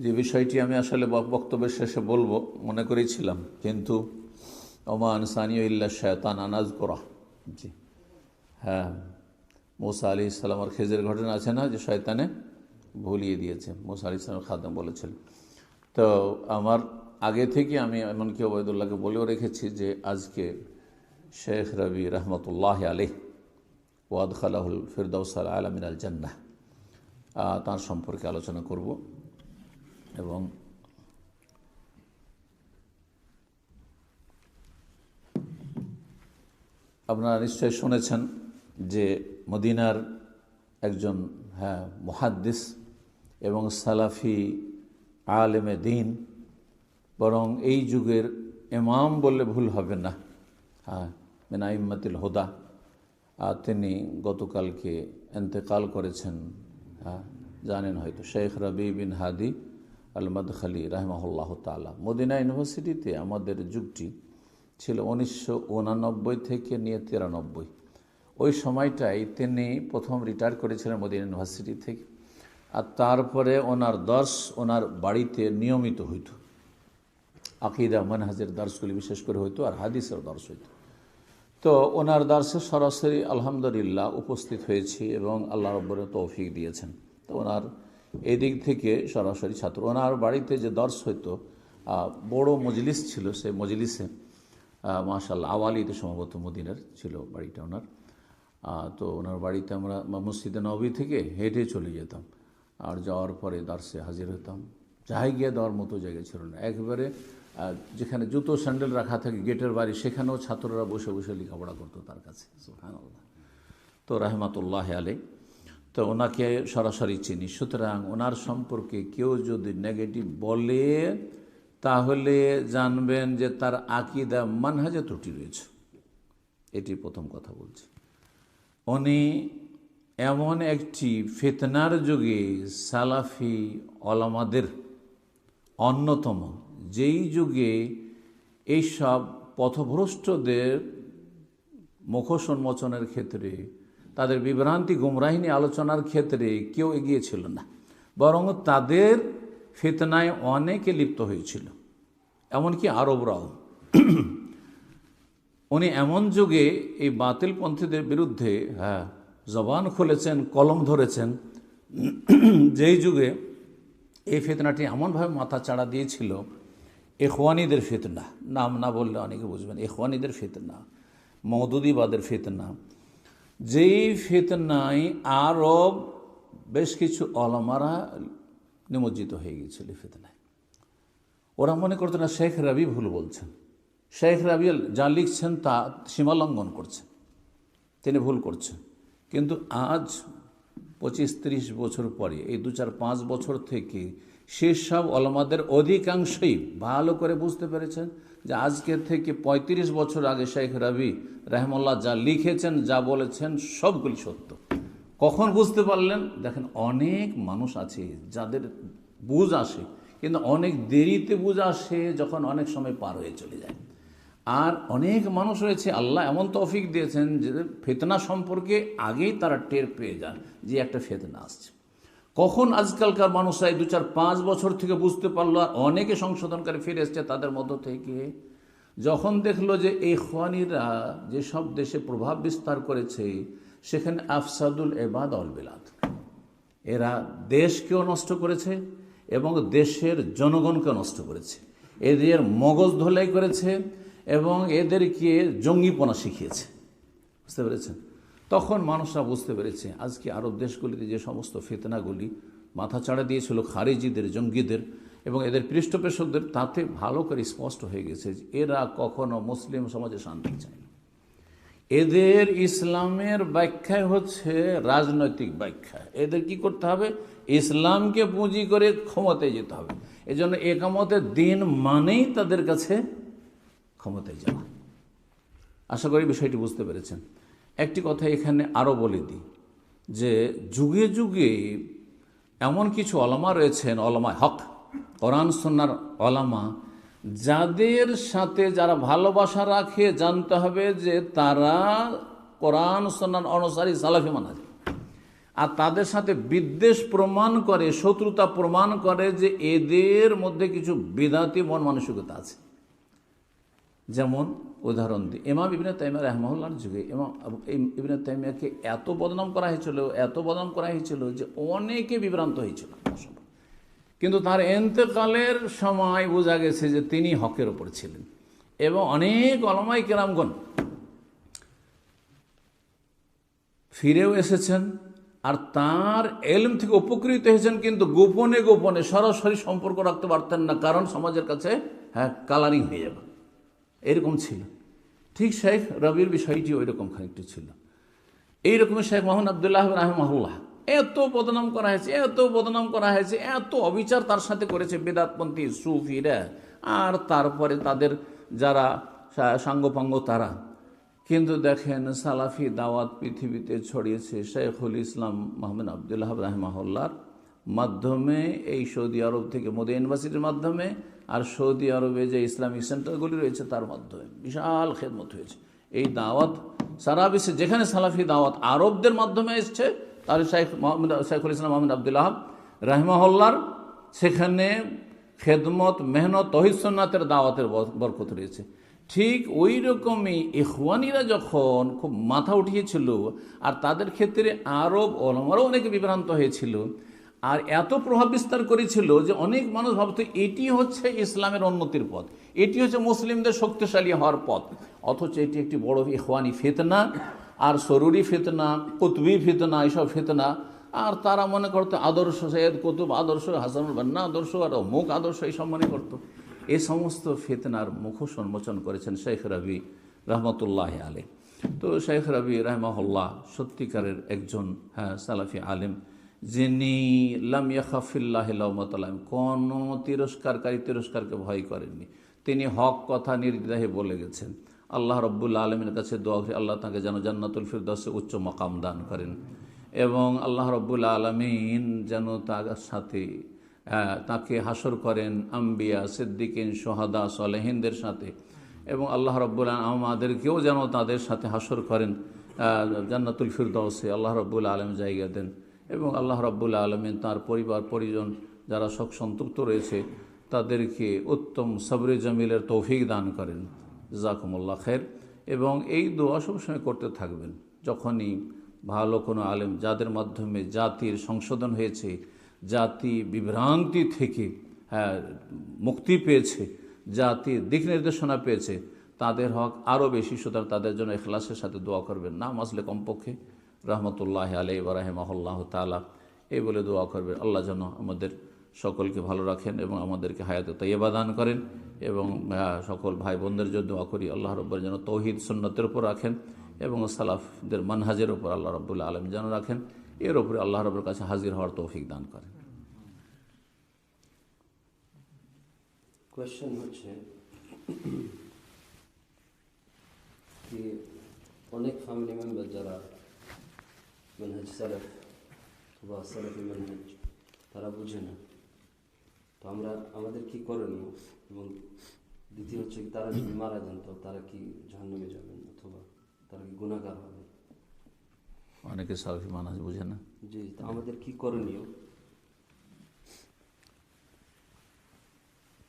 যে বিষয়টি আমি আসলে বক্তব্যের শেষে বলবো মনে করেছিলাম, কিন্তু ওমান সানিও ইল্লা শয়তান আনাজ করা। জি হ্যাঁ, মুসা আলী ইসলামের খেজের ঘটনা আছে না, যে শয়তানে ভুলিয়ে দিয়েছে, মুসা আলী ইসলামের খাদেম বলেছিলেন। তো আমার আগে থেকে আমি এমনকি ওবায়দুল্লাহকে বলেও রেখেছি যে আজকে শেখ রবি রহমতুল্লাহ আলাইহ ওয়াদ খালাহুল ফিরদাউস আলা মিনাল জান্নাহ তাঁর সম্পর্কে আলোচনা করব। এবং আপনারা নিশ্চয় শুনেছেন যে মদিনার একজন মুহাদ্দিস এবং সালাফি আলেমে দিন, বরং এই যুগের ইমাম বললে ভুল হবে না, মিন আইম্মাতিল হুদা, তিনি গতকালকে ইন্তেকাল করেছেন। জানেন হয়তো, শেখ রবি বিন হাদি আল মাদখালি রাহিমাহুল্লাহ তাআলা। মদিনা ইউনিভার্সিটিতে আমাদের যুগটি ছিল 1989 থেকে নিয়ে 93। ওই সময়টাই তিনি প্রথম রিটায়ার করেছিলেন মদিনা ইউনিভার্সিটি থেকে। আর তারপরে ওনার দর্শ ওনার বাড়িতে নিয়মিত হইত, আকিদা মানহাজের দর্শগুলি বিশেষ করে হইতো, আর হাদিসের দর্শ হইত। তো ওনার দর্শে সরাসরি আলহামদুলিল্লাহ উপস্থিত হয়েছি এবং আল্লাহ রাব্বুল তৌফিক দিয়েছেন। তো ওনার এই দিক থেকে সরাসরি ছাত্র। ওনার বাড়িতে যে দর্শ হইতো, বড় মজলিস ছিল, সেই মজলিসে মাশাআল্লাহ আওয়ালিতে সম্ভবত মদিনার ছিল বাড়িটা ওনার। তো ওনার বাড়িতে আমরা মসজিদে নববী থেকে হেঁটে চলে যেতাম, আর যাওয়ার পরে দর্শে হাজির হতাম। জায়গা দেওয়ার মতো জায়গা ছিল না, একবারে যেখানে জুতো স্যান্ডেল রাখা থাকে গেটের বাড়ি, সেখানেও ছাত্ররা বসে বসে লেখাপড়া করতো তার কাছে। সুবহানাল্লাহ। তো রাহমাতুল্লাহ আলাইহ, তো ওনাকে সরাসরি চিনি। সুতরাং ওনার সম্পর্কে কেউ যদি নেগেটিভ বলে তাহলে জানবেন যে তার আকীদা মানহাজে ত্রুটি রয়েছে। এটি প্রথম কথা বলছি। উনি এমন একটি ফিতনার যুগে সালাফি ওলামাদের অন্যতম, যেই যুগে এইসব পথভ্রষ্টদের মুখোশ উন্মোচনের ক্ষেত্রে, তাদের বিভ্রান্তি গুমরাহিনী আলোচনার ক্ষেত্রে কেউ এগিয়ে ছিল না, বরং তাদের ফিতনায় অনেকে লিপ্ত হয়েছিল, এমনকি আরবরাও। উনি এমন যুগে এই বাতিলপন্থীদের বিরুদ্ধে জবান খুলেছেন, কলম ধরেছেন, যেই যুগে এই ফিতনাটি এমনভাবে মাথা চাড়া দিয়েছিল, ইখওয়ানিদের ফিতনা, নাম না বললে অনেকে বুঝবেন, ইখওয়ানিদের ফিতনা, মওদুদিবাদের ফিতনা, যেই ফিতনায় আরব বেশ কিছু ওলামারা নিমজ্জিত হয়ে গিয়েছিল ফিতনায়। ওরা মনে করতো না শেখ রবি ভুল বলছেন, শেখ রবি যা লিখছেন তা সীমালঙ্ঘন করছেন, তিনি ভুল করছেন। কিন্তু আজ 25-30 বছর পরে, এই 2-4-5 বছর থেকে সেসব ওলামাদের অধিকাংশই ভালো করে বুঝতে পেরেছেন যে আজকের থেকে 35 বছর আগে শেখ রবি রাহিমাহুল্লাহ যা লিখেছেন, যা বলেছেন, সবগুলি সত্য। কখন বুঝতে পারলেন? দেখেন, অনেক মানুষ আছে যাদের বুঝ আসে, কিন্তু অনেক দেরিতে বুঝ আসে, যখন অনেক সময় পার হয়ে চলে যায়। আর অনেক মানুষ রয়েছে আল্লাহ এমন তৌফিক দিয়েছেন যে ফিতনা সম্পর্কে আগেই তারা টের পেয়ে যান যে একটা ফিতনা আসছে। কখন আজকালকার মানুষরা 2-4-5 বছর থেকে বুঝতে পারলো, আর অনেকে সংশোধনকারী ফিরে এসছে তাদের মধ্য থেকে, যখন দেখলো যে এই ইখওয়ানিরা যেসব দেশে প্রভাব বিস্তার করেছে সেখানে আফসাদুল ইবাদ ওয়াল বিলাদ, এরা দেশকেও নষ্ট করেছে এবং দেশের জনগণকে নষ্ট করেছে, এদের মগজ ধোলাই করেছে এবং এদেরকে জঙ্গিপনা শিখিয়েছে। বুঝতে পেরেছেন? তখন মানুষরা বুঝতে পেরেছে আজকে আরব দেশগুলিতে যে সমস্ত ফিতনাগুলি মাথা চাড়া দিয়েছিল খারিজিদের, জঙ্গিদের এবং এদের পৃষ্ঠপোষকদের, তাতে ভালো করে স্পষ্ট হয়ে গেছে যে এরা কখনো মুসলিম সমাজে শান্তি চায় না। এদের ইসলামের ব্যাখ্যায় হচ্ছে রাজনৈতিক ব্যাখ্যা। এদের কি করতে হবে? ইসলামকে পুঁজি করে ক্ষমতায় যেতে হবে। এজন্য একামতের দিন মানেই তাদের কাছে ক্ষমতায় যাওয়া। আশা করি বিষয়টি বুঝতে পেরেছেন। একটি কথা এখানে আরও বলে দিই যে যুগে যুগে এমন কিছু ওলামা রয়েছেন, ওলামায়ে হক, কোরআন সুন্নাহর ওলামা, যাদের সাথে যারা ভালোবাসা রাখে, জানতে হবে যে তারা কোরআন সুন্নাহর অনুসারী সালাফি মানহাজ। আর তাদের সাথে বিদ্বেষ প্রমাণ করে, শত্রুতা প্রমাণ করে যে এদের মধ্যে কিছু বিদাতি মন মানসিকতা আছে। যেমন উদাহরণ দিই, ইমাম ইবনে তাইমিয়া রাহিমাহুল্লাহর যুগে ইবনে তাইমিয়াকে এত বদনাম করা হয়েছিল যে অনেকে বিভ্রান্ত হয়েছিল। কিন্তু তার এন্তেকালের সময় বোঝা গেছে যে তিনি হকের ওপর ছিলেন, এবং অনেক উলামায়ে কেরামগণ ফিরেও এসেছেন আর তার এলম থেকে উপকৃত হয়েছেন, কিন্তু গোপনে গোপনে সরাসরি সম্পর্ক রাখতে পারতেন না, কারণ সমাজের কাছে কালারিং হয়ে যাবে, এরকম ছিল। ঠিক শেখ রবির বিষয়টি ওই রকম খানিকটি ছিল। এইরকমই শেখ মোহাম্মদ আবদুল্লাহ রাহিমাহুল্লাহ এত বদনাম করা হয়েছে, এত অবিচার তার সাথে করেছে বেদাতপন্থী সুফিরা, আর তারপরে তাদের যারা সাঙ্গপাঙ্গ তারা। কিন্তু দেখেন, সালাফি দাওয়াত পৃথিবীতে ছড়িয়েছে শেখুল ইসলাম মোহাম্মদ আবদুল্লাহ রাহিমাহুল্লাহর মাধ্যমে, এই সৌদি আরব থেকে মোদি ইউনিভার্সিটির মাধ্যমে, আর সৌদি আরবে যে ইসলামিক সেন্টারগুলি রয়েছে তার মাধ্যমে বিশাল খেদমত হয়েছে। এই দাওয়াত সারা বিশ্বে যেখানে সালাফি দাওয়াত আরবদের মাধ্যমে এসছে, তার শেখুল ইসলাম মোহাম্মদ আবদুল্লাহ রাহিমাহুল্লাহর সেখানে খেদমত, মেহনত, তৌহিদ সুন্নাতের দাওয়াতের বরকত রয়েছে। ঠিক ওই রকমই ইখওয়ানিরা যখন খুব মাথা উঠিয়েছিল, আর তাদের ক্ষেত্রে আরব ওলামারাও অনেকে বিভ্রান্ত হয়েছিল, আর এত প্রভাব বিস্তার করেছিল যে অনেক মানুষ ভাবতো এটি হচ্ছে ইসলামের উন্নতির পথ, এটি হচ্ছে মুসলিমদের শক্তিশালী হওয়ার পথ। অথচ এটি একটি বড় ইখওয়ানি ফিতনা, আর সরুরি ফিতনা, কুতবি ফিতনা, এইসব ফিতনা। আর তারা মনে করতো আদর্শ সৈয়দ কুতুব আদর্শ, হাসানুল বান্না আদর্শ, আর অমুক আদর্শ, এইসব মনে করতো। এই সমস্ত ফিতনার মুখোশ উন্মোচন করেছেন শেখ রবি রহমতুল্লাহ আলাইহ। তো শেখ রবি রাহিমাহুল্লাহ সত্যিকারের একজন সালাফি আলেম, যিনি লাম ইয়াখাফিল্লাহি লাউমাতা লাইম, কোনো তিরস্কারকে ভয় করেননি। তিনি হক কথা নির্দ্বিধায় বলে গেছেন। আল্লাহ রব্বুল আলমীর কাছে দোয়া করি আল্লাহ তাকে যেন জান্নাতুল ফিরদাউসে উচ্চ মাকাম দান করেন, এবং আল্লাহ রব্বুল আলমিন যেন তার সাথে তাকে হাসর করেন আম্বিয়া, সিদ্দিকিন, সোহাদা, সালেহিনদের সাথে, এবং আল্লাহ রব্বুল আমাদেরকেও যেন তাদের সাথে হাসর করেন জান্নাতুল ফিরদাউসে, আল্লাহ রব্বুল আলম জায়গা দেন, এবং আল্লাহ রব্বুল আলমিন তার পরিবার পরিজন যারা শোক সন্তুষ্ট রয়েছে তাদেরকে উত্তম সবরে জামিলের তৌফিক দান করেন। জাযাকুমুল্লাহ খায়র। এবং এই দোয়া সবসময় করতে থাকবেন, যখনই ভালো কোনো আলেম যাদের মাধ্যমে জাতির সংশোধন হয়েছে, জাতি বিভ্রান্তি থেকে মুক্তি পেয়েছে, জাতির দিক নির্দেশনা পেয়েছে, তাদের হক আরও বেশি, সুতরাং তাদের জন্য ইখলাসের সাথে দোয়া করবেন। না আসলে কমপক্ষে রহমতুল্লাহ আলাইহি ওয়া রাহিমাহুল্লাহ তাআলা এই বলে দোয়া করবেন, আল্লাহ যেন আমাদের সকলকে ভালো রাখেন এবং আমাদেরকে হায়াতে তাইয়্যিবা দান করেন, এবং সকল ভাই বোনদের জন্য দোয়া করি আল্লাহ রব্বুল যেন তৌহিদ সুন্নতের উপর রাখেন, এবং সালাফদের মানহাজের উপর আল্লাহ রব্বুল আলামিন যেন রাখেন, এর উপরে আল্লাহ রব্বুল কাছে হাজির হওয়ার তৌফিক দান করেন। কোয়েশ্চেন হচ্ছে কি, অনেক ফ্যামিলি মেম্বার যারা মানহাজ সালাফ বা সালাফি মানহাজ তারা বুঝে না, তো আমাদের কি করণীয়? এবং দ্বিতীয় হচ্ছে কি, তারা যদি মারা যান তো তারা কি জাহান্নামে যাবেন অথবা তারা কি গুনাহগার হবে? অনেকে সালাফি মানহাজ বুঝে না। জি, তো আমাদের কি করণীয়?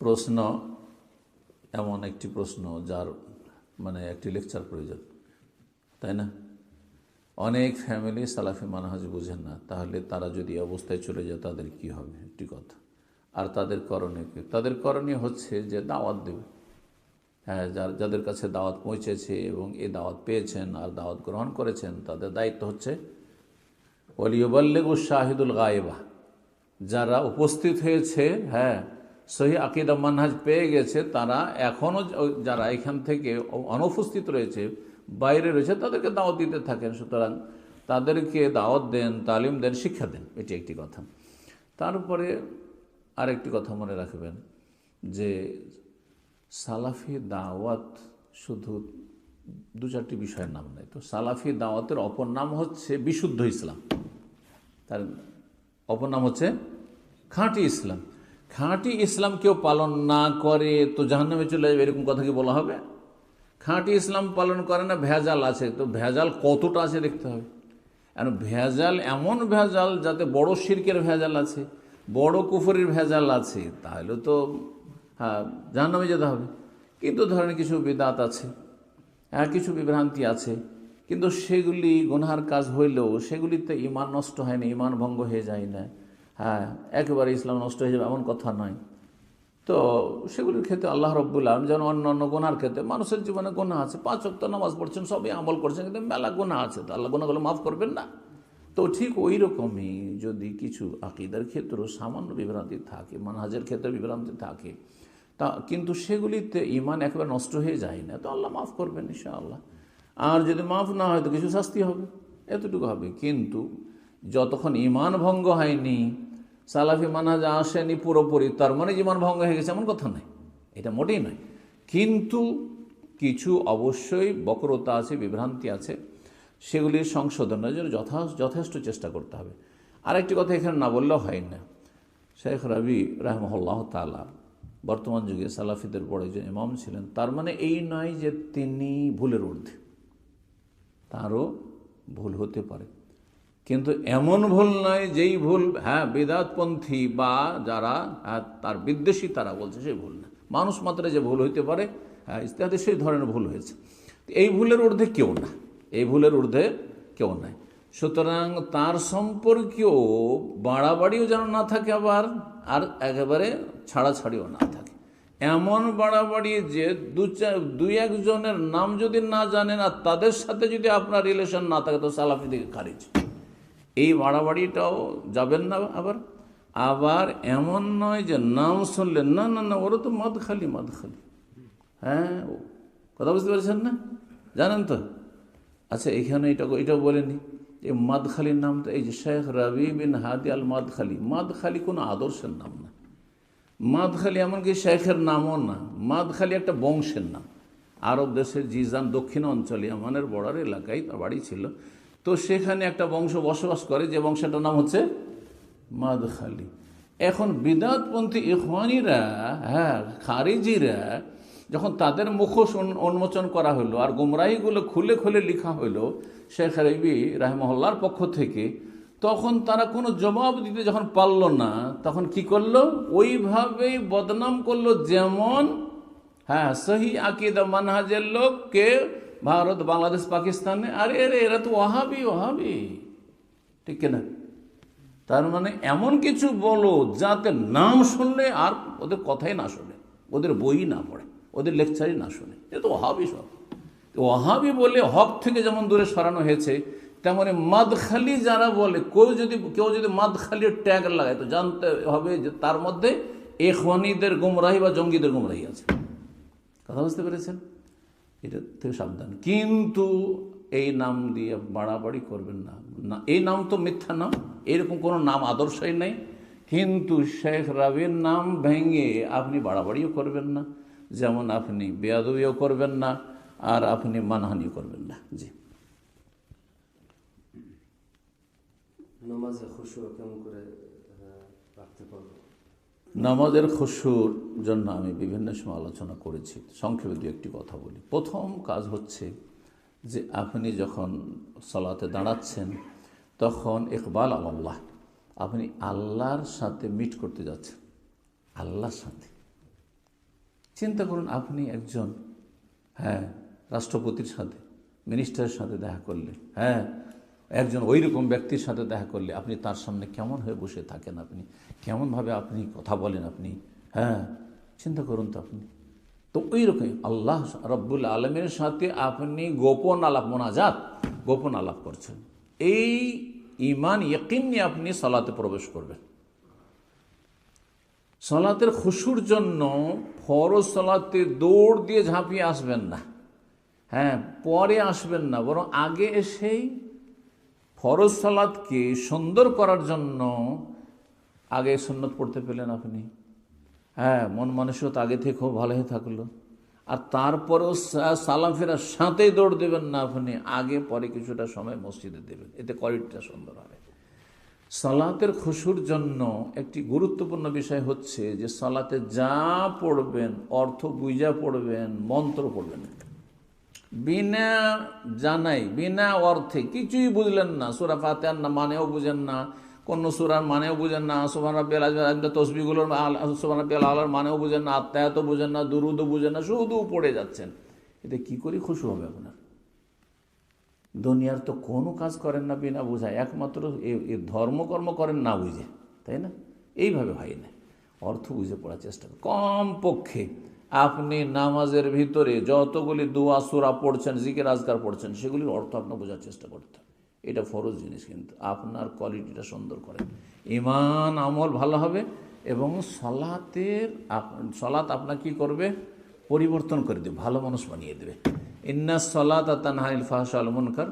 প্রশ্ন এমন একটি প্রশ্ন যার মানে একটি লেকচার প্রয়োজন, তাই না? অনেক ফ্যামিলি সালাফি মানহাজ বুঝেন না, তাহলে তারা যদি অবস্থায় চলে যায় তাদের কি হবে, একটি কথা। আর তাদের করণীয় কি? তাদের করণীয় হচ্ছে যে দাওয়াত দেবে। যাদের কাছে দাওয়াত পৌঁছেছে এবং এই দাওয়াত পেয়েছেন আর দাওয়াত গ্রহণ করেছেন, তাদের দায়িত্ব হচ্ছে ওয়ালিউবাল্লিগু শাহিদুল গায়েবা, যারা উপস্থিত হয়েছে, সহি আকীদা মানহাজ পেয়ে গেছে, তারা এখনও যারা এখান থেকে অনুপস্থিত রয়েছে, বাইরে রয়েছে, তাদেরকে দাওয়াত দিতে থাকেন। সুতরাং তাদেরকে দাওয়াত দেন, তালিম দেন, শিক্ষা দেন, এটি একটি কথা। তারপরে আরেকটি কথা মনে রাখবেন যে সালাফি দাওয়াত শুধু দু চারটি বিষয়ের নাম নেই। তো সালাফি দাওয়াতের অপর নাম হচ্ছে বিশুদ্ধ ইসলাম, তার অপর নাম হচ্ছে খাঁটি ইসলাম। খাঁটি ইসলাম কেউ পালন না করে তো জাহান্নামে চলে যাবে, এরকম কথা কি বলা হবে? খাঁটি ইসলাম পালন করে না, ভেজাল আছে, তো ভেজাল কতটা আছে দেখতে হবে। কারণ ভেজাল এমন ভেজাল যাতে বড় শিরকের ভেজাল আছে, বড় কুফরের ভেজাল আছে, তাহলে তো হ্যাঁ জাহান্নামে যেতে হবে। কিন্তু ধরেন কিছু বিদাত আছে, কিছু বিভ্রান্তি আছে, কিন্তু সেগুলি গুনহার কাজ হইলেও সেগুলিতে ঈমান নষ্ট হয় না, ঈমান ভঙ্গ হয়ে যায় না, হ্যাঁ একেবারে ইসলাম নষ্ট হয়ে যাবে এমন কথা নয়। তো সেগুলির ক্ষেত্রে আল্লাহ রব্বুল আলামিন যেন অন্য অন্য গুনার ক্ষেত্রে, মানুষের জীবনে গুনাহ আছে, 5 ওয়াক্ত নামাজ পড়ছেন, সবই আমল করছেন, কিন্তু মেলা গুনাহ আছে, তো আল্লাহ গুনাহগুলো মাফ করবেন না? তো ঠিক ওই রকমই যদি কিছু আকীদার ক্ষেত্রেও সামান্য বিভ্রান্তি থাকে, মানহাজের ক্ষেত্রে বিভ্রান্তি থাকে, তা কিন্তু সেগুলিতে ঈমান একেবারে নষ্ট হয়ে যায় না, তো আল্লাহ মাফ করবেন ইনশাআল্লাহ। আর যদি মাফ না হয় তো কিছু শাস্তি হবে, এতটুকু হবে। কিন্তু যতক্ষণ ঈমান ভঙ্গ হয়নি, সালাফি মানহাজ আসেনি পুরোপুরি, তার মানে জীবন ভঙ্গ হয়ে গেছে এমন কথা নয়, এটা মোটেই নয়। কিন্তু কিছু অবশ্যই বক্রতা আছে, বিভ্রান্তি আছে, সেগুলির সংশোধনের জন্য যথেষ্ট চেষ্টা করতে হবে। আরেকটি কথা এখানে না বললেও হয় না, শেখ রাবি রাহমাহুল্লাহ তাআলা বর্তমান যুগে সালাফিদের বড় একজন ইমাম ছিলেন। তার মানে এই নয় যে তিনি ভুলের ঊর্ধ্বে, তারও ভুল হতে পারে, কিন্তু এমন ভুল নয় যেই ভুল বিদআতপন্থী বা যারা তার বিদ্বেষী তারা বলছে সেই ভুল না। মানুষ মাত্র যে ভুল হইতে পারে, ইজতিহাদে সেই ধরনের ভুল হয়েছে, এই ভুলের ঊর্ধ্বে কেউ না, এই ভুলের ঊর্ধ্বে কেউ নাই। সুতরাং তার সম্পর্কেও বাড়াবাড়িও যেন না থাকে, আবার আর একেবারে ছাড়াছাড়িও না থাকে। এমন বাড়াবাড়ি যে দুই একজনের নাম যদি না জানেন আর তাদের সাথে যদি আপনার রিলেশন না থাকে, তো সালাফি দিকে খারিজ। এই বাড়াবাড়িটাও যাবেন না। আবার এমন নয় যে নাম শুনলেন না না না ওরা তো মদ খালি, কথা বুঝতে পারছেন না? জানেন তো? আচ্ছা এখানে এটাও বলেনি, এই মাদখালির নাম তো এই যে শেখ রাবি বিন হাদি আল মাদখালি, মাদখালি কোনো আদর্শের নাম না, মাদখালি এমনকি শেখের নামও না, মাদখালি একটা বংশের নাম। আরব দেশের জিজান দক্ষিণ অঞ্চলে আমানের বর্ডার এলাকায় তার বাড়ি ছিল, তো সেখানে একটা বংশ বসবাস করে, যে বংশটার নাম হচ্ছে মাদখালি। এখন বিদআতপন্থী ইখওয়ানিরা, খারিজিরা, যখন তাদের মুখোশ উন্মোচন করা হলো আর গুমরাহিগুলো খুলে খুলে লেখা হলো শেখ রাবি রাহমাহুল্লাহর পক্ষ থেকে, তখন তারা কোনো জবাব দিতে যখন পারল না, তখন কি করলো? ওইভাবেই বদনাম করলো, যেমন সহি আকীদা মানহাজের লোককে ভারত, বাংলাদেশ, পাকিস্তানে, আরে এরা তো ওয়াহাবি, ঠিক কিনা? তার মানে এমন কিছু বলো যাতে নাম শুনলে আর ওদের কথাই না শোনে, ওদের বই না পড়ে, ওদের লেকচারই না শোনে, এ তো ওয়াহাবি সব। ওয়াহাবি বলে হক থেকে যেমন দূরে সরানো হয়েছে, তেমনি মাদখালি যারা বলে, কেউ যদি মাদখালির ট্যাগ লাগায়, তো জানতে হবে যে তার মধ্যে ইখওয়ানিদের গুমরাহি বা জঙ্গিদের গুমরাহি আছে। কথা বুঝতে পেরেছেন? এটা থেকে সাবধান। কিন্তু এই নাম দিয়ে বাড়াবাড়ি করবেন না, এই নাম তো মিথ্যা নাম, এরকম কোনো নাম আদর্শই নেই। কিন্তু শেখ রাবির নাম ভেঙে আপনি বাড়াবাড়িও করবেন না, যেমন আপনি বেয়াদবিও করবেন না, আর আপনি মানহানিও করবেন না। জি, নামাজে খুশু কেমন করে রাখতে পারবো? নামাজের খুশুর জন্য আমি বিভিন্ন সময় আলোচনা করেছি, সংক্ষেপে দু একটি কথা বলি। প্রথম কাজ হচ্ছে যে আপনি যখন সালাতে দাঁড়াচ্ছেন, তখন ইকবাল আল্লাহ, আপনি আল্লাহর সাথে মিট করতে যাচ্ছেন, আল্লাহর সাথে। চিন্তা করুন, আপনি একজন রাষ্ট্রপতির সাথে, মিনিস্টারের সাথে দেখা করলে, একজন ওই রকম ব্যক্তির সাথে দেখা করলে আপনি তার সামনে কেমন হয়ে বসে থাকেন, আপনি কেমনভাবে আপনি কথা বলেন, আপনি চিন্তা করুন তো আপনি। তো ওই রকম আল্লাহ রব্বুল আলমের সাথে আপনি গোপন আলাপ, মোনাজাত, গোপন আলাপ করছেন। এই ঈমান ইয়াকিন নিয়ে আপনি সালাতে প্রবেশ করবেন। সালাতের খুশুর জন্য ফরজ সালাতে দৌড় দিয়ে ঝাঁপিয়ে আসবেন না, পরে আসবেন না, বরং আগে এসেই ফরজ সালাতকে সুন্দর করার জন্য আগে সুন্নত পড়তে পেলেন আপনি, মন মানসিকতা আগে থেকে খুব ভালো হয়ে থাকলো। আর তারপরেও সালাম ফেরার সাথেই দৌড় দেবেন না আপনি, আগে পরে কিছুটা সময় মসজিদে দেবেন, এতে কোয়ালিটিটা সুন্দর হবে। সালাতের খুশুর জন্য একটি গুরুত্বপূর্ণ বিষয় হচ্ছে যে সালাতে যা পড়বেন অর্থ বুঝা পড়বেন, মন্ত্র পড়বেন। বিনা জানাই, বিনা অর্থে, কিছুই বুঝলেন না, সূরা ফাতিহার না মানেও বুঝেন না, কোন সূরার মানেও বুঝেন না, সুবহান রাব্বিয়াল আযীম তসবিহগুলোর সুবহান রাব্বিয়াল আলার মানেও বুঝেন না, আত্মায়াতও বুঝেন না, দুরুদও বুঝেন না, শুধু পড়ে যাচ্ছেন, এতে কি করে খুশি হবে আপনার? দুনিয়ার তো কোনো কাজ করেন না বিনা বুঝায়, একমাত্র এই ধর্মকর্ম করেন না বুঝে, তাই না? এইভাবে হয় না, অর্থ বুঝে পড়ার চেষ্টা করেন। কমপক্ষে আপনি নামাজের ভিতরে যতগুলি দোয়া সূরা পড়ছেন, জিকির আজকার পড়ছেন, সেগুলির অর্থ আপনার বোঝার চেষ্টা করতে হবে। এটা ফরজ জিনিস, কিন্তু আপনার কোয়ালিটিটা সুন্দর করে, ঈমান আমল ভালো হবে এবং সলাত আপনাকে কী করবে? পরিবর্তন করে দেবে, ভালো মানুষ বানিয়ে দেবে। ইন্না সলাতা তানহা আনিল ফাহশা ওয়াল মুনকার,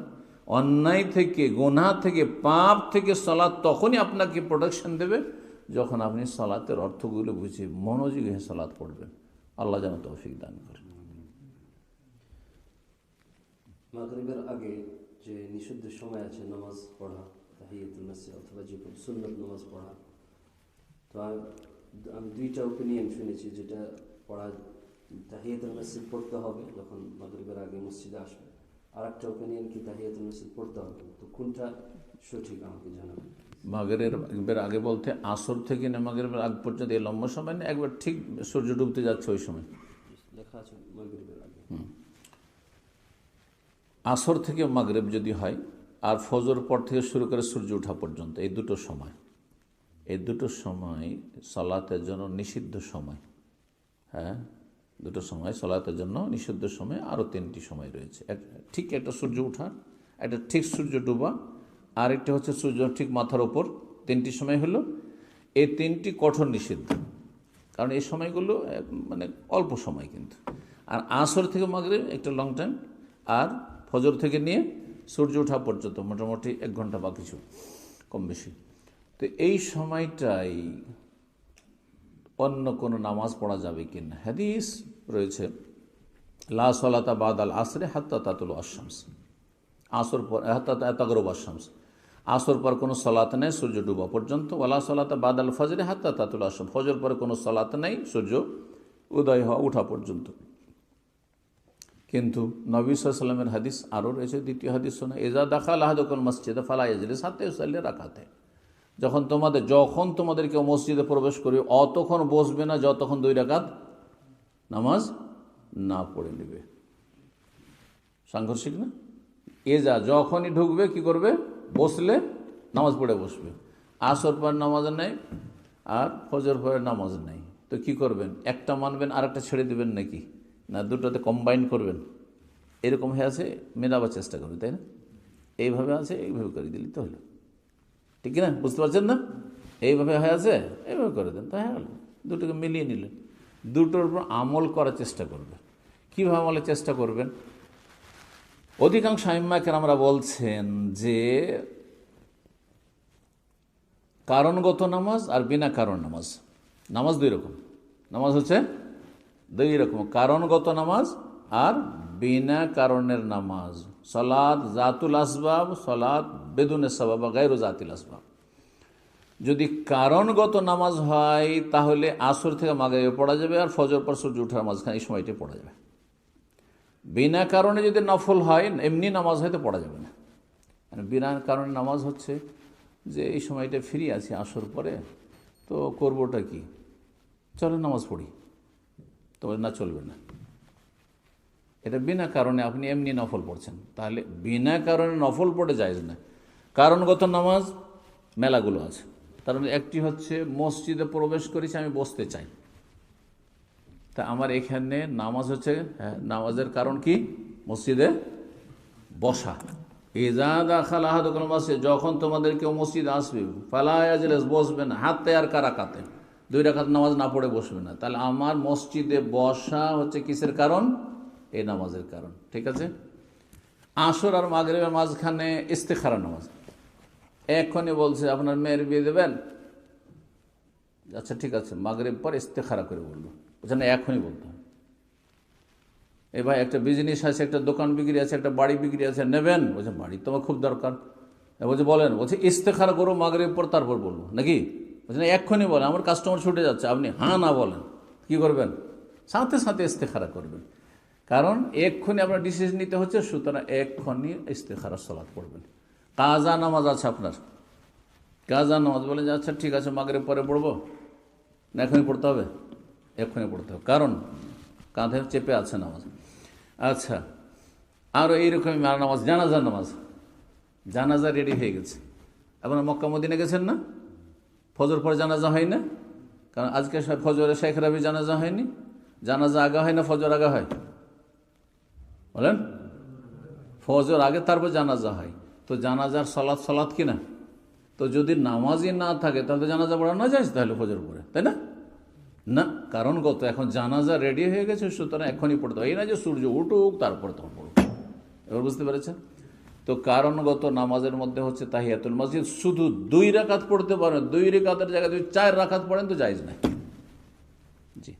অন্যায় থেকে, গুনাহ থেকে, পাপ থেকে সলাত তখনই আপনাকে প্রোটেকশন দেবে যখন আপনি সলাতের অর্থগুলো বুঝে মনোযোগী হয়ে সলাত পড়বেন। আল্লাহ যেন তৌফিক দান করেন। মাগরিবের আগে যে নিষিদ্ধ সময় আছে নামাজ পড়া, তাহিয়াতুল মসজিদ অথবা যে কোনো সুন্নত নামাজ পড়া, তো আমি দুইটা ওপিনিয়ন শুনেছি, যেটা পড়া তাহিয়াতুল মসজিদ পড়তে হবে যখন মাগরিবের আগে মসজিদে আসবে, আর একটা ওপিনিয়ন কি তাহিয়াতুল মসজিদ পড়তে হবে, তো কোনটা সঠিক আমাকে জানাবেন। মাগরিবের আগে বলতে আসর থেকে না মাগরিবের আগ পর্যন্ত এই লম্বা সময় না, একবার ঠিক সূর্য ডুবতে যাচ্ছে ওই সময় লেখা আছে মাগরিবের আগে। আসর থেকে মাগরিব যদি হয়, আর ফজর পর থেকে শুরু করে সূর্য ওঠা পর্যন্ত, এই দুটো সময় সালাতের জন্য নিষিদ্ধ সময়। হ্যাঁ, দুটো সময় সালাতের জন্য নিষিদ্ধ সময়। আরও 3টি সময় রয়েছে, ঠিক একটা সূর্য ওঠা, একটা ঠিক সূর্য ডুবা, আরেকটা হচ্ছে সূর্য ঠিক মাথার ওপর। 3টি সময় হলো, এই 3টি কঠোর নিষিদ্ধ, কারণ এই সময়গুলো মানে অল্প সময় কিন্তু। আর আসর থেকে মাগরিব একটা লং টাইম, আর ফজর থেকে নিয়ে সূর্য ওঠা পর্যন্ত মোটামুটি 1 ঘন্টা বা কিছু কম বেশি। তো এই সময়টাই অন্য কোনো নামাজ পড়া যাবে কিনা? হাদিস রয়েছে, লা সালাতা বাদাল আসরে হাত্তা তাতুল আশ-শামস, আসর পর হাত্তা তাগরুব আশ-শামস, আসর পর কোনো সলাত নেই সূর্য ডুবা পর্যন্ত। ওয়ালা সালাতা বাদাল ফজরে হাত্তা তাতুল আশ-শামস, ফজর পরে কোনো সলাত নেই সূর্য উদয় হওয়া ওঠা পর্যন্ত। কিন্তু নবী সাল্লাল্লাহু আলাইহি ওয়াসাল্লামের হাদিস আরও রয়েছে, দ্বিতীয় হাদিস শোনা, ইজা দাখালা আহাদুকুল মাসজিদা ফালা ইয়াজলিস হাত্তা ইউসাল্লি রাকাতে, যখন তোমাদের কেউ মসজিদে প্রবেশ করবে অতক্ষণ বসবে না যতক্ষণ 2 রাকাত নামাজ না পড়ে নেবে। সাংঘর্ষিক না? যখনই ঢুকবে কি করবে? বসলে নামাজ পড়ে বসবে। আসর পর নামাজ নেই আর ফজর পরে নামাজ নেই, তো কি করবেন? একটা মানবেন আর একটা ছেড়ে দেবেন নাকি? না দুটোতে কম্বাইন করবেন? এরকম হয়ে আছে, মেলাবার চেষ্টা করবে, তাই না? এইভাবে আছে, এইভাবে করে দিলি তো হলো, ঠিক না? বুঝতে পারছেন না? এইভাবে হয়ে আছে, এইভাবে করে দেন, তাই হলো। দুটোকে মিলিয়ে নিলেন। দুটোর উপর আমল করার চেষ্টা করবেন। কীভাবে আমলের চেষ্টা করবেন? অধিকাংশ আইম্মা কেরামরা বলছেন যে কারণগত নামাজ আর বিনা কারণ নামাজ 2 রকম। নামাজ হচ্ছে 2 রকম, কারণগত নামাজ আর বিনা কারণের নামাজ। সলাত জাতুল আসবাব, সলাত বেদুনে সাবাব বা গায়রু জাতিল আসবাব। যদি কারণগত নামাজ হয় তাহলে আসর থেকে মাগরিবে পড়া যাবে, আর ফজর পর সূর্য ওঠার মাঝখানে এই সময়টি পড়া যাবে। বিনা কারণে যদি নফল হয়, এমনি নামাজ হয়তো পড়া যাবে না। বিনা কারণে নামাজ হচ্ছে যে এই সময়টা ফ্রি আছি আসর পরে, তো করবোটা কি, চলো নামাজ পড়ি, তবে না, চলবে না। এটা বিনা কারণে আপনি এমনি নফল পড়ছেন, তাহলে বিনা কারণে নফল পড়ে যায় না। কারণগত নামাজ মেলাগুলো আছে, তার মধ্যে একটি হচ্ছে মসজিদে প্রবেশ করেছি, আমি বসতে চাই, তা আমার এখানে নামাজ হচ্ছে, নামাজের কারণ কি? মসজিদে বসা। ইজা দাখালা আহাদুকুল মাসজিদ, যখন তোমাদের কেউ মসজিদ আসবে, ফালা ইয়াজলিস, বসবে না, হাতে আর কারাকাতে, 2 রাকাত নামাজ না পড়ে বসবে না। তাহলে আমার মসজিদে বসা হচ্ছে কিসের কারণ? এই নামাজের কারণ, ঠিক আছে? আসর আর মাগরিবের মাঝখানে ইস্তেখারা নামাজ, এক্ষুনি বলছে আপনার মেয়ের বিয়ে দেবেন, আচ্ছা ঠিক আছে, মাগরিব পর ইস্তেখারা করে বললো, বলছে না এখনই বলতে হবে। এ ভাই একটা বিজনেস আছে, একটা দোকান বিক্রি আছে, একটা বাড়ি বিক্রি আছে, নেবেন? বলছে বাড়ি তোমার খুব দরকার। বলছে বলেন, বলছে ইস্তেখারা করো মাগরিব পর, তারপর বলবো নাকি? বলছে না এক্ষুনি বলেন, আমার কাস্টমার ছুটে যাচ্ছে, আপনি হ্যাঁ না বলেন, কি করবেন? সাথে সাথে ইস্তেখারা করবেন। কারণ এক্ষুনি আপনার ডিসিশন নিতে হচ্ছে, সুতরাং এক্ষুনি ইস্তেখারার সালাত পড়বেন। কাজা নামাজ আছে আপনার, কাজা নামাজ বলে যে আচ্ছা ঠিক আছে মাগরিব পরে পড়বো না, এখনই পড়তে হবে, এক্ষুনি পড়তে হবে, কারণ কাঁধে চেপে আছে নামাজ। আচ্ছা, আরও এইরকমই নামাজ, জানাজার নামাজ, জানাজা রেডি হয়ে গেছে। আপনার মক্কা মদিনা গেছেন না, ফজর পরে জানাজা হয় না? কারণ আজকে ফজরে শেখ রাবি জানাজা হয়নি, জানাজা আগা হয় না ফজর আগা হয়? বলেন, ফজর আগে তারপর জানাজা হয়। তো জানাজার সলাৎ কিনা? তো যদি নামাজই না থাকে তাহলে জানাজা পড়া না যায়, তাহলে ফজর পড়ে, তাই না? না, কারণগত এখন জানাজা রেডি হয়ে গেছে, সুতরাং এখনই পড়তে হবে। এই না যে সূর্য উঠুক তারপরে তখন পড়ুক, এবার বুঝতে পেরেছেন? তো কারণগত নামাজের মধ্যে হচ্ছে তাহিয়াতুল মসজিদ, শুধু 2 রাকাত পড়তে পারেন, 2 রাকাতের জায়গায় যদি 4 রাকাত পড়েন তো জায়েজ নাই। জি,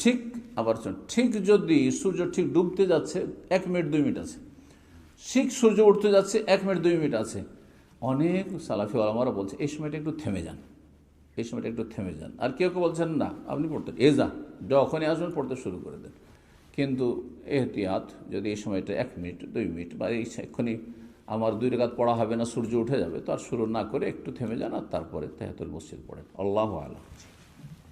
ঠিক আবার ঠিক যদি সূর্য ঠিক ডুবতে যাচ্ছে 1 মিনিট 2 মিনিট আছে, ঠিক সূর্য উঠতে যাচ্ছে 1 মিনিট 2 মিনিট আছে, অনেক সালাফি ওলামারা বলছে এই সময়টা একটু থেমে যান, এই সময়টা একটু থেমে যান। আর কেউ কেউ বলছেন না আপনি পড়তে যখনই আসবেন পড়তে শুরু করে দেন। কিন্তু এহতিয়াত, যদি এই সময়টা 1 মিনিট 2 মিনিট বা এই এক্ষুনি আমার 2 রাকাত পড়া হবে না, সূর্য উঠে যাবে, তো আর শুরু না করে একটু থেমে যান আর তারপরে তাহিয়াতুল মসজিদ পড়েন। আল্লাহু আ'লাম।